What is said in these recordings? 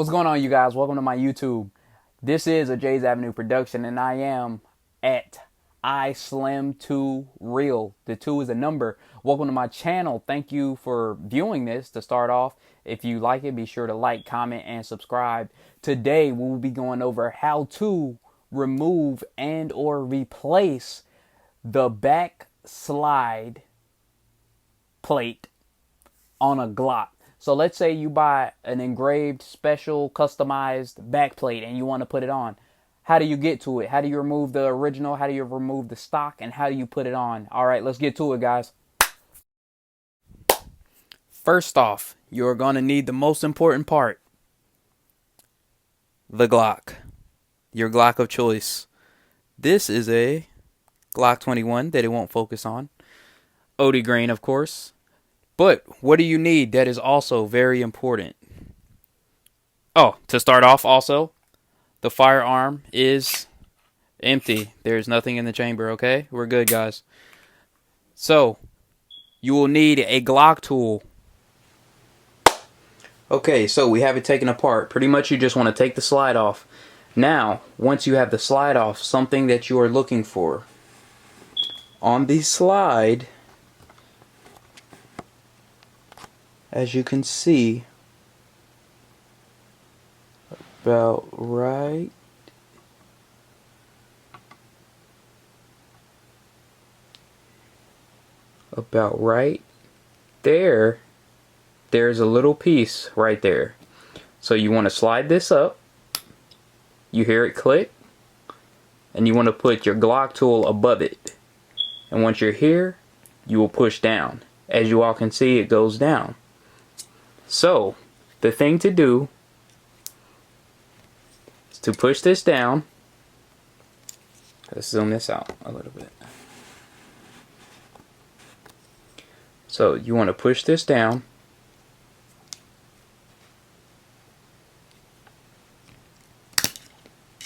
What's going on, you guys? Welcome to my YouTube. This is a JsAvenue Production, and I am at iSlim2Real. The 2 is a number. Welcome to my channel. Thank you for viewing this to start off. If you like it, be sure to like, comment, and subscribe. Today, we will be going over how to remove and or replace the back slide plate on a Glock. So let's say you buy an engraved, special, customized backplate and you want to put it on. How do you get to it? How do you remove the original? How do you remove the stock? And how do you put it on? All right, let's get to it, guys. First off, you're going to need the most important part. The Glock. Your Glock of choice. This is a Glock 21 that it won't focus on. OD grain, of course. But what do you need that is also very important? Oh, to start off also, the firearm is empty. There's nothing in the chamber, okay? We're good, guys. So, you will need a Glock tool. Okay, so we have it taken apart. Pretty much you just want to take the slide off. Now, once you have the slide off, something that you are looking for. On the slide, as you can see, about right there, there's a little piece right there. So you want to slide this up, you hear it click, and you want to put your Glock tool above it. And once you're here, you will push down. As you all can see, it goes down. So, the thing to do is to push this down. Let's zoom this out a little bit. So, you want to push this down.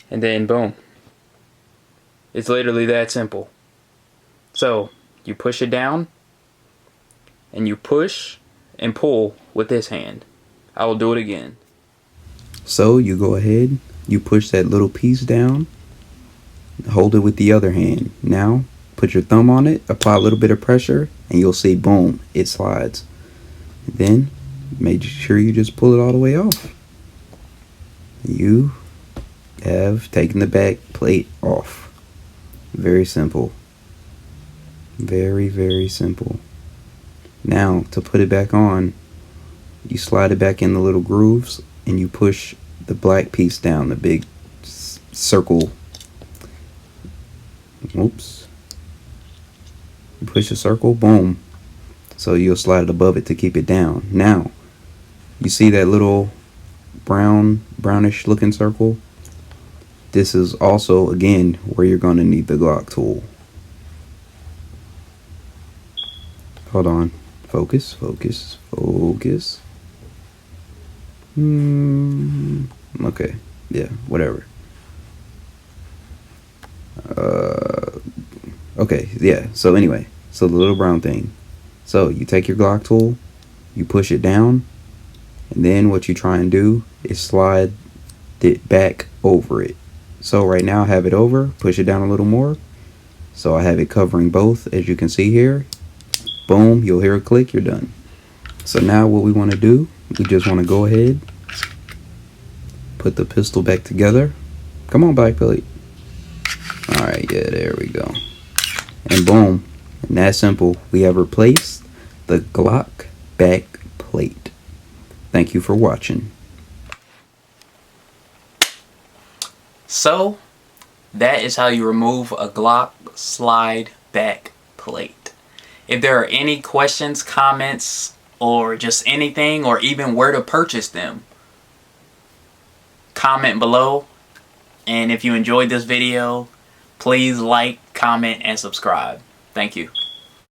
And then, boom. It's literally that simple. So, you push it down. And you push and pull with this hand. I will do it again. So you go ahead, you push that little piece down, hold it with the other hand. Now put your thumb on it, apply a little bit of pressure, and you'll see, boom, it slides. Then make sure you just pull it all the way off. You have taken the back plate off. Very simple. Very, very simple. Now, to put it back on, you slide it back in the little grooves and you push the black piece down, the big circle. Oops. You push the circle, boom. So you'll slide it above it to keep it down. Now, you see that little brownish looking circle? This is also, again, where you're going to need the Glock tool. Hold on. Focus, focus, focus. Okay, yeah, whatever. Okay, yeah, so anyway, so the little brown thing. So you take your Glock tool, you push it down, and then what you try and do is slide it back over it. So right now I have it over, push it down a little more. So I have it covering both, as you can see here. Boom, you'll hear a click, you're done. So now what we want to do, we just want to go ahead, put the pistol back together. Come on, backplate. Alright, yeah, there we go. And boom, and that simple, we have replaced the Glock back plate. Thank you for watching. So, that is how you remove a Glock slide back plate. If there are any questions, comments, or just anything, or even where to purchase them, comment below. And if you enjoyed this video, please like, comment, and subscribe. Thank you.